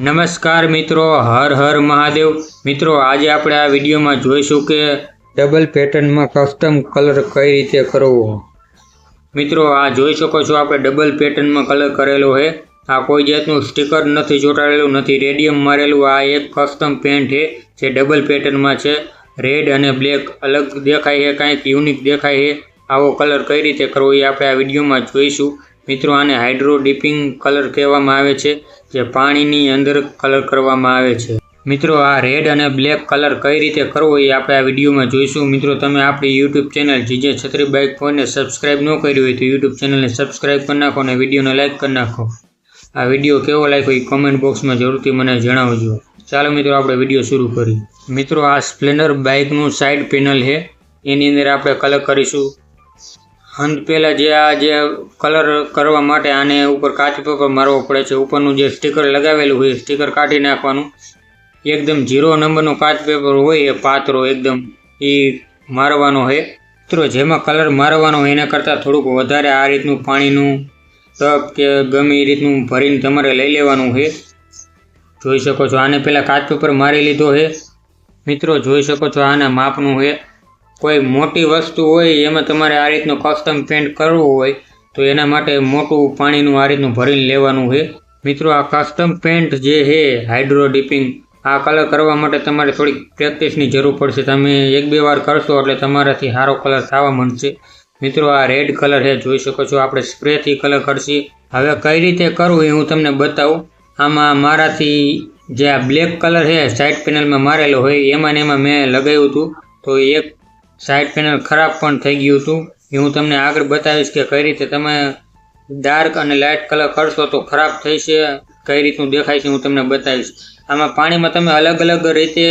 નમસ્કાર મિત્રો, હર હર મહાદેવ મિત્રો, આજે આપણે આ વિડીયોમાં જોઈશું કે ડબલ પેટર્નમાં કસ્ટમ કલર કઈ રીતે કરવો। મિત્રો આ જોઈ શકો છો, આપણે ડબલ પેટર્નમાં કલર કરેલો છે। આ કોઈ જાતનું સ્ટીકર નથી ચોંટાડેલું, નથી રેડિયમ મારેલું। આ એક કસ્ટમ પેન્ટ છે જે ડબલ પેટર્નમાં છે। રેડ અને બ્લેક અલગ દેખાય છે, કાંઈક યુનિક દેખાય છે। આવો કલર કઈ રીતે કરવો એ આપણે આ વિડીયોમાં જોઈશું। મિત્રો આને હાઇડ્રો ડીપિંગ કલર કહેવામાં આવે છે, જે પાણીની અંદર કલર કરવામાં આવે છે। મિત્રો આ રેડ અને બ્લેક કલર કઈ રીતે કરવો એ આપણે આ વિડીયોમાં જોઈશું। મિત્રો તમે આપણી યુટ્યુબ ચેનલ જીજે છત્રી બાઇક ફોનને સબસ્ક્રાઈબ ન કરી હોય તો યુટ્યુબ ચેનલને સબસ્ક્રાઈબ કરી નાખો અને વિડીયોને લાઇક કરી નાખો। આ વિડીયો કેવો લાગ્યો એ કોમેન્ટ બોક્સમાં જરૂરથી મને જણાવજો। ચાલો મિત્રો આપણે વિડીયો શરૂ કરીએ। મિત્રો આ સ્પ્લેન્ડર બાઇકનું સાઇડ પેનલ છે, એની અંદર આપણે કલર કરીશું। પહેલાં જે કલર કરવા માટે આને ઉપર કાચી પેપર મારવો પડે છે। ઉપરનું જે સ્ટીકર લગાવેલું હોય સ્ટીકર કાઢી નાખવાનું। એકદમ 0 નંબરનું કાચ પેપર હોય એ પાતળો એકદમ એ મારવાનો છે। મિત્રો જેમાં કલર મારવાનો હોય એના કરતાં થોડુંક વધારે આ રીતનું પાણીનું ટબ કે ગમે એ રીતનું ભરીને તમારે લઈ લેવાનું છે। જોઈ શકો છો આને પહેલાં કાચ પેપર મારી લીધો છે। મિત્રો જોઈ શકો છો આના માપનું છે। કોઈ મોટી વસ્તુ હોય એમાં તમારે આ રીતનું કસ્ટમ પેન્ટ કરવું હોય તો એના માટે મોટું પાણીનું આ રીતનું ભરીને લેવાનું છે। મિત્રો આ કસ્ટમ પેન્ટ જે છે હાઇડ્રો ડીપિંગ, આ કલર કરવા માટે તમારે થોડીક પ્રેક્ટિસની જરૂર પડશે। તમે 1-2 વાર કરશો એટલે તમારાથી સારો કલર થવા માંડશે। મિત્રો આ રેડ કલર છે, જોઈ શકો છો આપણે સ્પ્રેથી કલર કરશી। હવે કઈ રીતે કરવું એ હું તમને બતાવું। આમાં મારાથી જે આ બ્લેક કલર છે સાઇડ પેનલમાં મારેલો હોય એમાં ને એમાં મેં લગાવ્યું હતું, તો એક સાઇડ પેનલ ખરાબ પણ થઈ ગયું હતું। એ હું તમને આગળ બતાવીશ કે કઈ રીતે તમે ડાર્ક અને લાઇટ કલર કરશો તો ખરાબ થઈ છે, કઈ રીતનું દેખાય છે હું તમને બતાવીશ। આમાં પાણીમાં તમે અલગ અલગ રીતે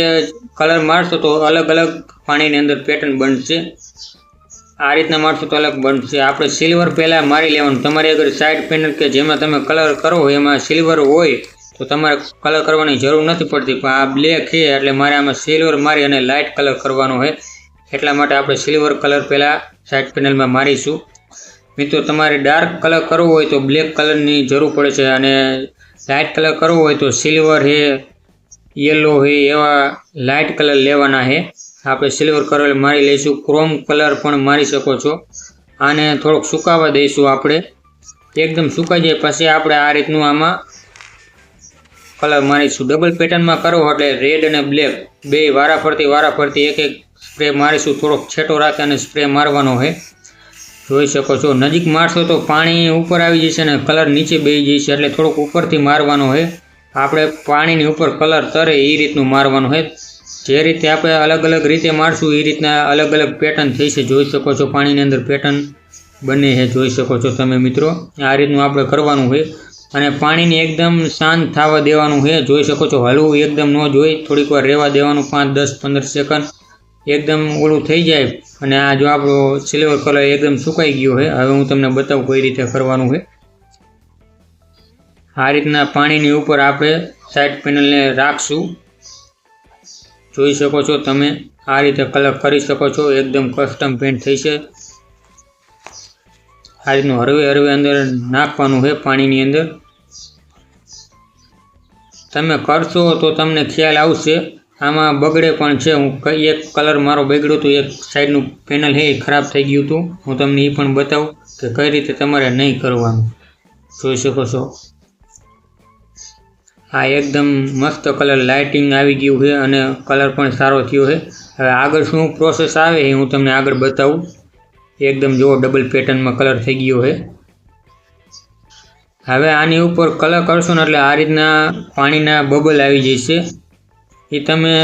કલર મારશો તો અલગ અલગ પાણીની અંદર પેટર્ન બનશે। આ રીતના મારશો તો અલગ બનશે। આપણે સિલ્વર પહેલાં મારી લેવાનું। તમારી અગર સાઇડ પેનલ કે જેમાં તમે કલર કરો એમાં સિલ્વર હોય તો તમારે કલર કરવાની જરૂર નથી પડતી, પણ આ બ્લેક છે એટલે મારે આમાં સિલ્વર મારી અને લાઇટ કલર કરવાનો છે, એટલા માટે આપણે સિલ્વર કલર પહેલાં સાઇડ પેનલમાં મારીશું। મિત્રો તમારે ડાર્ક કલર કરવો હોય તો બ્લેક કલરની જરૂર પડે છે, અને લાઇટ કલર કરવો હોય તો સિલ્વર છે, યલો છે, એવા લાઇટ કલર લેવાના છે। આપણે સિલ્વર કલર મારી લઈશું। ક્રોમ કલર પણ મારી શકો છો। આને થોડોક સુકાવા દઈશું આપણે। એકદમ સુકાઈ જાય પછી આપણે આ રીતનું આમાં કલર મારીશું। ડબલ પેટર્નમાં કરવો એટલે રેડ અને બ્લેક બે વારાફરતી એક સ્પ્રે મારીશું। થોડોક છેટો રાખી અને સ્પ્રે મારવાનો છે। જોઈ શકો છો નજીક મારશો તો પાણી ઉપર આવી જશે અને કલર નીચે બેસી જશે, એટલે થોડુંક ઉપરથી મારવાનો છે। આપણે પાણીની ઉપર કલર તરે એ રીતનું મારવાનું છે। જે રીતે આપણે અલગ અલગ રીતે મારશું એ રીતના અલગ અલગ પેટર્ન થઈ છે। જોઈ શકો છો પાણીની અંદર પેટર્ન બને છે, જોઈ શકો છો તમે મિત્રો। આ રીતનું આપણે કરવાનું છે અને પાણીને એકદમ શાંત થવા દેવાનું છે। જોઈ શકો છો હલવું એકદમ ન જોઈ, થોડીક વાર રહેવા દેવાનું, 5, 10, 15 સેકન્ડ એકદમ ઓલું થઈ જાય। અને આ જો આપણો સિલ્વર કલર એકદમ સુકાઈ ગયો છે। હવે હું તમને બતાવું કઈ રીતે કરવાનું છે। આ રીતના પાણીની ઉપર આપણે સાઇડ પેનલને રાખશું। જોઈ શકો છો તમે આ રીતે કલર કરી શકો છો। એકદમ કસ્ટમ પેન્ટ થઈ છે। આ રીતનું હરવે અંદર નાખવાનું છે પાણીની અંદર। તમે કરશો તો તમને ખ્યાલ આવશે। આમાં બગડે પણ છે। હું એક કલર મારો બગડ્યો હતો, એક સાઈડનું પેનલ છે એ ખરાબ થઈ ગયું હતું। હું તમને એ પણ બતાવું કે કઈ રીતે તમારે નહીં કરવાનું। જોઈ શકો છો આ એકદમ મસ્ત કલર લાઇટિંગ આવી ગયું છે અને કલર પણ સારો થયો છે। હવે આગળ શું પ્રોસેસ આવે એ હું તમને આગળ બતાવું। એકદમ જુઓ ડબલ પેટર્નમાં કલર થઈ ગયો છે। હવે આની ઉપર કલર કરશો ને એટલે આ રીતના પાણીના બબલ આવી જશે। એ તમે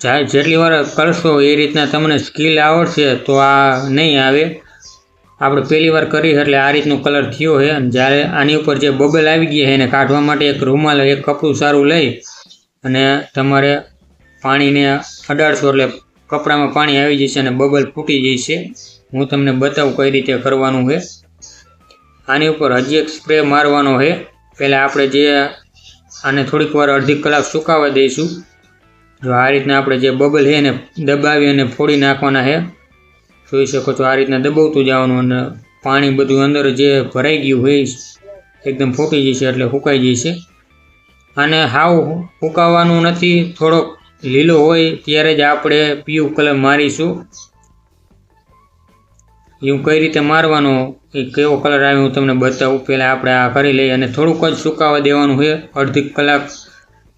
જેટલી વાર કરશો એ રીતના તમને સ્કિલ આવડશે તો આ નહીં આવે। આપણે પહેલી વાર કરી એટલે આ રીતનું કલર થયો છે। અને જ્યારે આની ઉપર જે બબલ આવી ગયા છે એને કાઢવા માટે એક રૂમાલ, એક કપડું સારું લઈ અને તમારે પાણીને અડાડશો એટલે કપડામાં પાણી આવી જશે અને બબલ ફૂટી જશે। હું તમને બતાવું કઈ રીતે કરવાનું છે। આની ઉપર હજી એક સ્પ્રે મારવાનો છે। પહેલાં આપણે જે આને થોડીક વાર અડધી કલાક સુકાવા દઈશું। જો આ રીતના આપણે જે બબલ છે એને દબાવી અને ફોડી નાખવાના છે। જોઈ શકો છો આ રીતના દબાવતું જવાનું અને પાણી બધું અંદર જે ભરાઈ ગયું હોય એકદમ ફૂટી જશે એટલે સુકાઈ જશે। અને હાવ ફૂંકાવાનું નથી, થોડોક લીલો હોય ત્યારે જ આપણે પીળો કલર મારીશું. એવું કઈ રીતે મારવાનો, એ કેવો કલર આવે હું તમને બતાવું. પહેલાં આપણે આ કરી લઈએ અને થોડુંક જ સુકાવા દેવાનું છે, અડધી કલાક.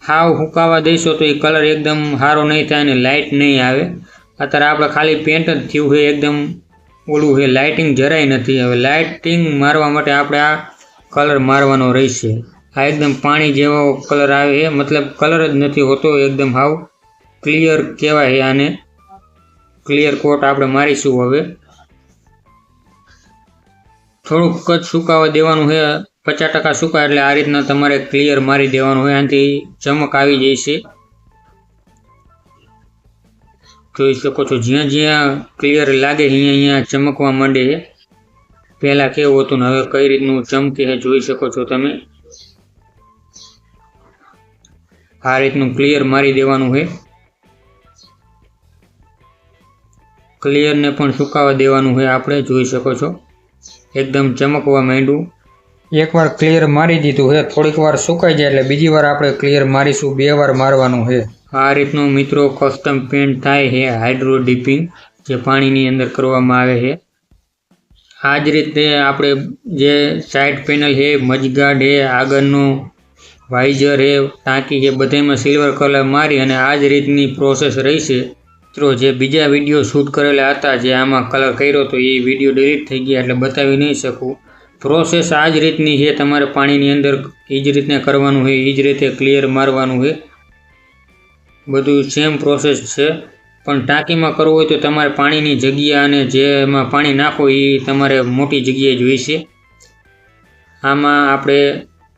હાવ સુકાવા દઈશો તો એ કલર એકદમ સારો નહીં થાય અને લાઇટ નહીં આવે. અત્યારે આપણે ખાલી પેન્ટ જ થયું છે, એકદમ ઓલું છે, લાઇટિંગ જરાય નથી. હવે લાઇટિંગ મારવા માટે આપણે આ કલર મારવાનો રહેશે. આ એકદમ પાણી જેવો કલર આવે છે, મતલબ કલર જ નથી હોતો, એકદમ હાવ ક્લિયર કહેવાય છે આને. ક્લિયર કોટ આપણે મારીશું. હવે થોડુંક જ સુકાવા દેવાનું છે, 50% સુકાય એટલે આ રીતના તમારે ક્લિયર મારી દેવાનું હોય. આનાથી ચમક આવી જશે. જોઈ શકો છો, જ્યાં જ્યાં ક્લિયર લાગે અહીંયા ચમકવા માંડે છે. પહેલાં કેવું હતું ને હવે કઈ રીતનું ચમકે છે જોઈ શકો છો તમે. આ રીતનું ક્લિયર મારી દેવાનું છે. ક્લિયરને પણ સુકાવા દેવાનું છે આપણે. જોઈ શકો છો એકદમ ચમકવા માંડ્યું. એકવાર ક્લિયર મારી દીધું છે, થોડીક વાર સુકાઈ જાય એટલે બીજી વાર આપણે ક્લિયર મારીશું. 2 વાર મારવાનું છે. આ રીતનું મિત્રો કસ્ટમ પેન્ટ થાય છે, હાઇડ્રો ડીપિંગ જે પાણીની અંદર કરવામાં આવે છે. આ જ રીતે આપણે જે સાઇડ પેનલ છે, મજગાર્ડ છે, આગળનું વાઇઝર છે, ટાંકી છે, બધામાં સિલ્વર કલર મારી અને આ જ રીતની પ્રોસેસ રહેશે. મિત્રો જે બીજા વિડીયો શૂટ કરેલા હતા, જે આમાં કલર કર્યો તો એ વિડીયો ડિલીટ થઈ ગયા એટલે બતાવી નહીં શકું. પ્રોસેસ આ જ રીતની છે, તમારે પાણીની અંદર એ જ રીતને કરવાનું છે, એ જ રીતે ક્લિયર મારવાનું છે. બધું સેમ પ્રોસેસ છે, પણ ટાંકીમાં કરવું હોય તો તમારે પાણીની જગ્યા અને જેમાં પાણી નાખો એ તમારે મોટી જગ્યાએ જોઈશે. આમાં આપણે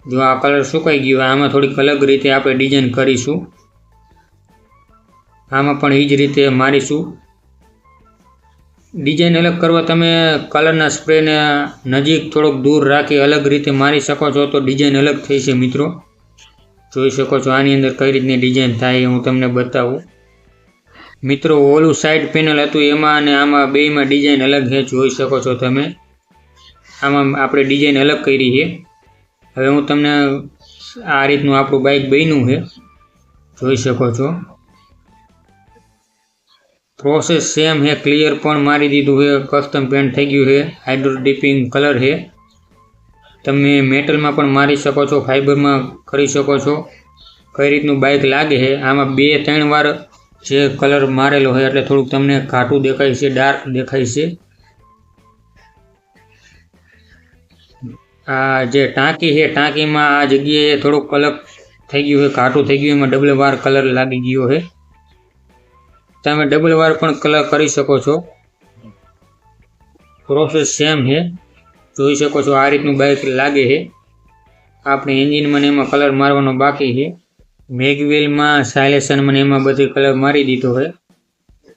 જો આ કલર સુકાઈ ગયો, આમાં થોડીક અલગ રીતે આપણે ડિઝાઇન કરીશું. આમાં પણ એ જ રીતે મારીશું. ડિઝાઇન અલગ કરવા તમે કલરના સ્પ્રેને નજીક થોડોક દૂર રાખી અલગ રીતે મારી શકો છો તો ડિઝાઇન અલગ થઈ છે મિત્રો. જોઈ શકો છો આની અંદર કઈ રીતની ડિઝાઇન થાય હું તમને બતાવું. મિત્રો ઓલું સાઈડ પેનલ હતું એમાં અને આમાં બેયમાં ડિઝાઇન અલગ છે. જોઈ શકો છો તમે. આમાં આપણે ડિઝાઇન અલગ કરી છે. હવે હું તમને આ રીતનું આપણું બાઇક બન્યું છે. જોઈ શકો છો પ્રોસેસ સેમ છે. ક્લિયર પણ મારી દીધું છે, કસ્ટમ પેન્ટ થઈ ગયું છે, હાઇડ્રો ડીપિંગ કલર છે. તમે મેટલમાં પણ મારી શકો છો, ફાઇબરમાં કરી શકો છો. કઈ રીતનું બાઇક લાગે છે. આમાં 2-3 વાર જે કલર મારેલો હોય એટલે થોડુંક તમને ઘાટું દેખાય છે, ડાર્ક દેખાય છે. આ જે ટાંકી છે, ટાંકીમાં આ જગ્યાએ થોડુંક અલગ થઈ ગયું છે, ઘાટું થઈ ગયું. એમાં ડબલ વાર કલર લાગી ગયો છે. તમે ડબલ વાર પણ કલર કરી શકો છો. પ્રોસેસ સેમ છે. જોઈ શકો છો આ રીતનું બાઇક લાગે છે. આપણે એન્જિનમાં એમાં કલર મારવાનો બાકી છે. મેગવેલમાં, સાયલેશનમાં એમાં બધી કલર મારી દીધો છે.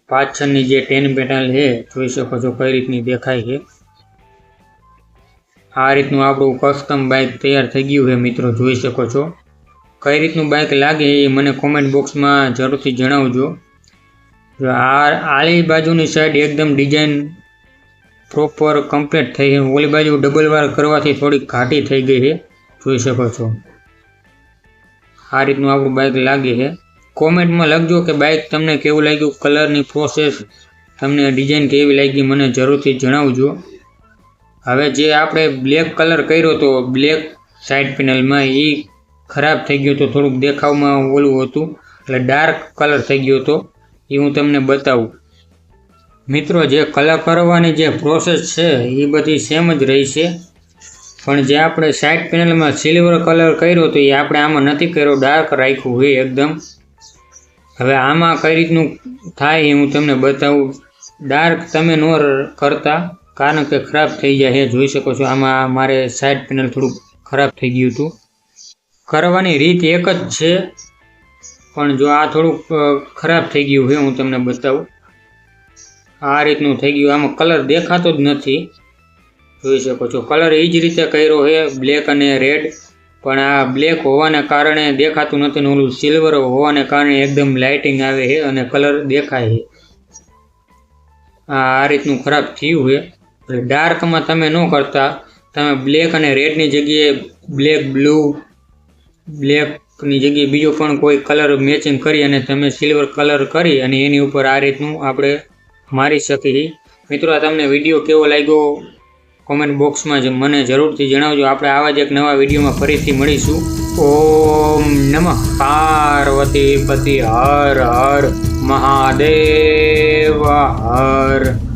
પાછળની જે 10 પેનલ છે જોઈ શકો છો કઈ રીતની દેખાય છે. આ રીતનું આપણું કસ્ટમ બાઇક તૈયાર થઈ ગયું છે મિત્રો. જોઈ શકો છો કઈ રીતનું બાઇક લાગે એ મને કોમેન્ટ બોક્સમાં જરૂરથી જણાવજો. આલી બાજુની સાઈડ એકદમ ડિઝાઇન પ્રોપર કમ્પ્લીટ થઈ છે. ઓલી બાજુ ડબલ વાર કરવાથી થોડીક ઘાટી થઈ ગઈ છે. જોઈ શકો છો આ રીતનું આપણું બાઇક લાગે છે. કોમેન્ટમાં લખજો કે બાઇક તમને કેવું લાગ્યું, કલરની પ્રોસેસ તમને ડિઝાઇન કેવી લાગી મને જરૂરથી જણાવજો. હવે જે આપણે બ્લેક કલર કર્યો તો બ્લેક સાઇડ પેનલમાં એ ખરાબ થઈ ગયો તો થોડુંક દેખાવમાં ઓલું હતું એટલે ડાર્ક કલર થઈ ગયો હતો. એ હું તમને બતાવું. મિત્રો જે કલર કરવાની જે પ્રોસેસ છે એ બધી સેમ જ રહી છે, પણ જે આપણે સાઇડ પેનલમાં સિલ્વર કલર કર્યો તો એ આપણે આમાં નથી કર્યો, ડાર્ક રાખ્યું હોય એકદમ. હવે આમાં કઈ રીતનું થાય એ હું તમને બતાવું. ડાર્ક તમે ન કરતા કારણ કે ખરાબ થઈ જાય છે. જોઈ શકો છો આમાં મારે સાઇડ પેનલ થોડુંક ખરાબ થઈ ગયું હતું. કરવાની રીત એક જ છે, પણ જો આ થોડુંક ખરાબ થઈ ગયું છે હું તમને બતાવું. આ રીતનું થઈ ગયું. આમાં કલર દેખાતો જ નથી. જોઈ શકો છો કલર એ જ રીતે કર્યો છે, બ્લેક અને રેડ, પણ આ બ્લેક હોવાને કારણે દેખાતું નથી ને ઓલું સિલ્વર હોવાને કારણે એકદમ લાઇટિંગ આવે છે અને કલર દેખાય છે. આ રીતનું ખરાબ થયું છે. ડાર્કમાં તમે ન કરતા, તમે બ્લેક અને રેડની જગ્યાએ બ્લેક બ્લુ, બ્લેક ની જગ્યાએ બીજો પણ કોઈ કલર મેચિંગ કરી અને તમે સિલ્વર કલર કરી અને એની ઉપર આ રીતનું આપણે મારી શકીએ. મિત્રો તમને વિડીયો કેવો લાગ્યો કોમેન્ટ બોક્સમાં મને જરૂરથી જણાવજો. આપણે આવા જ એક નવા વિડીયોમાં ફરીથી મળીશું. ઓમ નમઃ પાર્વતી પતિ હર હર મહાદેવ હર.